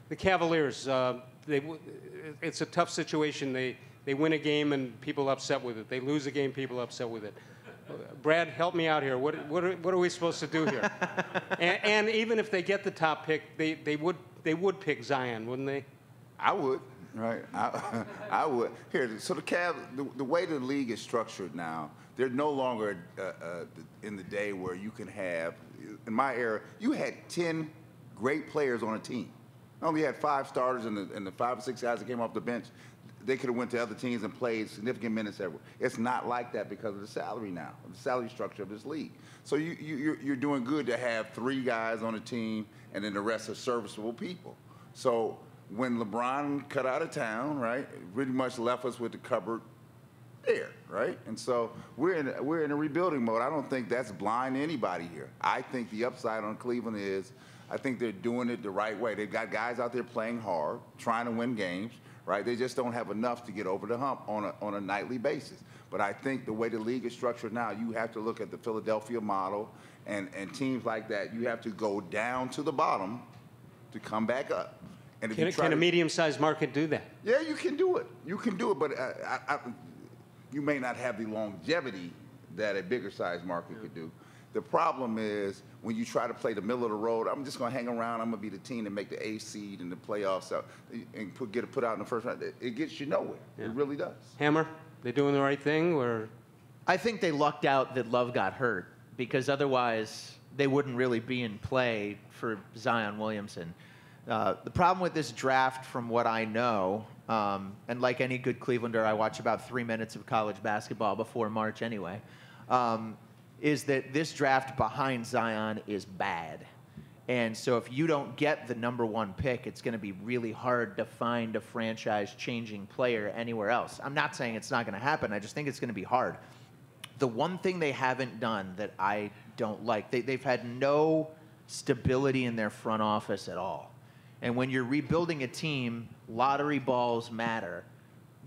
The Cavaliers, it's a tough situation. They win a game and people upset with it. They lose a game, people upset with it. Brad, help me out here. What are we supposed to do here? and even if they get the top pick, they would pick Zion, wouldn't they? I would, right? I would. Here, so the Cavs, the way the league is structured now, they're no longer in the day where you can have. In my era, you had 10 great players on a team. I only had 5 starters and the 5 or 6 guys that came off the bench. They could have went to other teams and played significant minutes everywhere. It's not like that because of the salary now, the salary structure of this league. So you're doing good to have 3 guys on a team and then the rest are serviceable people. So when LeBron cut out of town, right, pretty much left us with the cupboard there, right? And so we're in a rebuilding mode. I don't think that's blind to anybody here. I think the upside on Cleveland is I think they're doing it the right way. They've got guys out there playing hard, trying to win games. Right, they just don't have enough to get over the hump on a nightly basis. But I think the way the league is structured now, you have to look at the Philadelphia model and teams like that. You have to go down to the bottom to come back up. And if can a medium-sized market do that? Yeah, you can do it. You can do it, but you may not have the longevity that a bigger-sized market could do. The problem is when you try to play the middle of the road, I'm just going to hang around. I'm going to be the team to make the A seed in the playoffs and get it put out in the first round. It gets you nowhere. Yeah. It really does. Hammer, they doing the right thing? Or I think they lucked out that Love got hurt because otherwise they wouldn't really be in play for Zion Williamson. The problem with this draft, from what I know, and like any good Clevelander, I watch about 3 minutes of college basketball before March anyway, is that this draft behind Zion is bad. And so if you don't get the #1 pick, it's going to be really hard to find a franchise-changing player anywhere else. I'm not saying it's not going to happen. I just think it's going to be hard. The one thing they haven't done that I don't like, they've had no stability in their front office at all. And when you're rebuilding a team, lottery balls matter.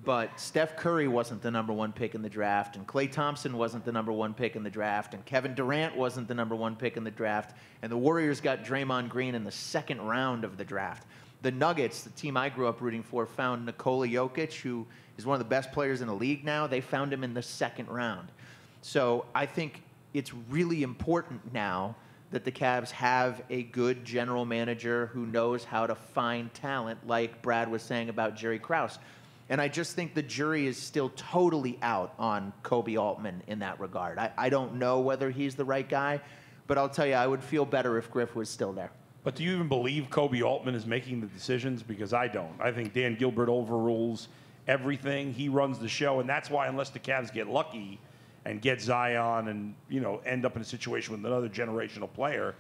But Steph Curry wasn't the #1 pick in the draft, and Klay Thompson wasn't the #1 pick in the draft, and Kevin Durant wasn't the #1 pick in the draft, and the Warriors got Draymond Green in the 2nd round of the draft. The Nuggets, the team I grew up rooting for, found Nikola Jokic, who is one of the best players in the league now. They found him in the 2nd round. So I think it's really important now that the Cavs have a good general manager who knows how to find talent, like Brad was saying about Jerry Krause. And I just think the jury is still totally out on Kobe Altman in that regard. I don't know whether he's the right guy, but I'll tell you, I would feel better if Griff was still there. But do you even believe Kobe Altman is making the decisions? Because I don't. I think Dan Gilbert overrules everything. He runs the show, and that's why unless the Cavs get lucky and get Zion and, you know, end up in a situation with another generational player,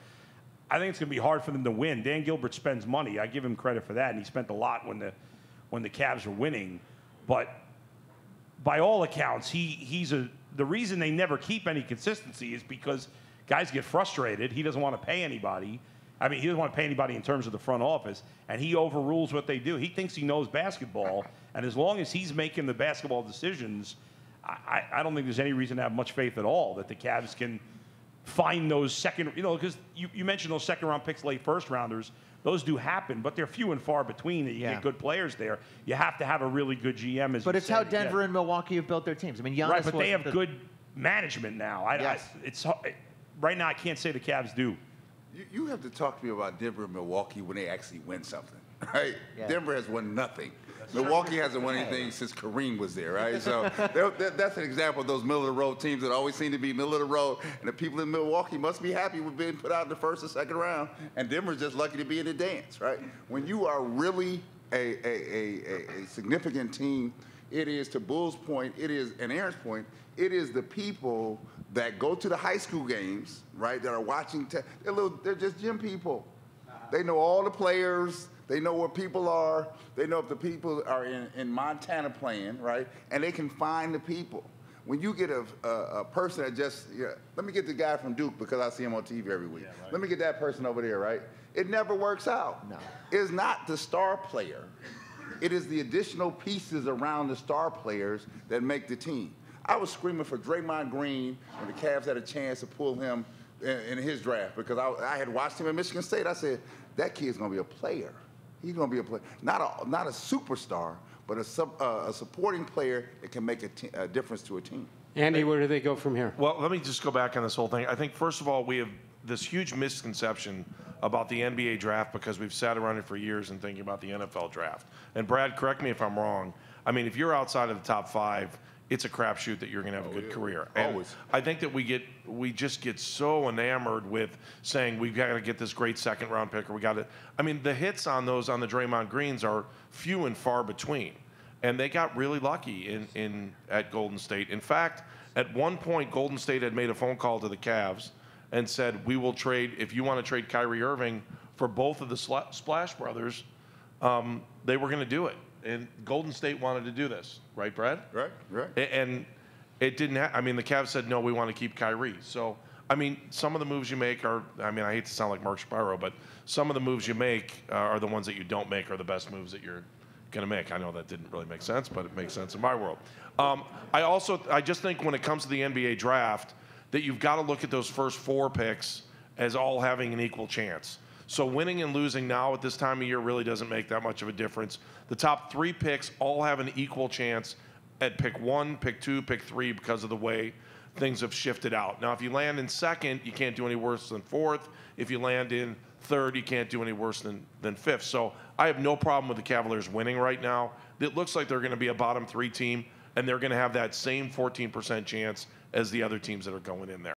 I think it's going to be hard for them to win. Dan Gilbert spends money. I give him credit for that, and he spent a lot when the Cavs were winning. But by all accounts, the reason they never keep any consistency is because guys get frustrated. He doesn't want to pay anybody. I mean, he doesn't want to pay anybody in terms of the front office, and he overrules what they do. He thinks he knows basketball, and as long as he's making the basketball decisions, I don't think there's any reason to have much faith at all that the Cavs can find those second, you know, because you mentioned those second-round picks, late first-rounders. Those do happen, but they're few and far between that you get good players there. You have to have a really good GM. As but it's how Denver and Milwaukee have built their teams. I mean, Giannis right, but they have good management now. Right now, I can't say the Cavs do. You have to talk to me about Denver and Milwaukee when they actually win something, right? Yeah. Denver has won nothing. Milwaukee hasn't won anything since Kareem was there, right? So that's an example of those middle-of-the-road teams that always seem to be middle of the road, and the people in Milwaukee must be happy with being put out in the 1st or 2nd round, and Denver's just lucky to be in the dance, right? When you are really a significant team, it is, to Bull's point, it is, and Aaron's point, it is the people that go to the high school games, right, that are watching. They're just gym people. They know all the players. They know where people are. They know if the people are in Montana playing, right? And they can find the people. When you get a person that just, let me get the guy from Duke because I see him on TV every week. Yeah, right. Let me get that person over there, right? It never works out. No. It's not the star player. It is the additional pieces around the star players that make the team. I was screaming for Draymond Green when the Cavs had a chance to pull him in his draft because I had watched him at Michigan State. I said, that kid's going to be a player. He's going to be a player, not a superstar, but a supporting player that can make a difference to a team. Andy, where do they go from here? Well, let me just go back on this whole thing. I think, first of all, we have this huge misconception about the NBA draft because we've sat around it for years and thinking about the NFL draft. And Brad, correct me if I'm wrong. I mean, if you're outside of the top 5, it's a crapshoot that you're going to have a good career. And always. I think that we just get so enamored with saying we've got to get this great second-round pick, or we got to. I mean, the hits on the Draymond Greens are few and far between, and they got really lucky at Golden State. In fact, at one point, Golden State had made a phone call to the Cavs and said, "We will trade if you want to trade Kyrie Irving for both of the Splash Brothers." They were going to do it. And Golden State wanted to do this, right, Brad? Right. And it didn't I mean, the Cavs said, no, we want to keep Kyrie. So, I mean, some of the moves you make are, I mean, I hate to sound like Mark Shapiro, but some of the moves you make are the ones that you don't make are the best moves that you're going to make. I know that didn't really make sense, but it makes sense in my world. I just think when it comes to the NBA draft that you've got to look at those first 4 picks as all having an equal chance. So winning and losing now at this time of year really doesn't make that much of a difference. The top 3 picks all have an equal chance at pick 1, pick 2, pick 3 because of the way things have shifted out. Now, if you land in 2nd, you can't do any worse than 4th. If you land in 3rd, you can't do any worse than 5th. So I have no problem with the Cavaliers winning right now. It looks like they're going to be a bottom 3 team, and they're going to have that same 14% chance as the other teams that are going in there.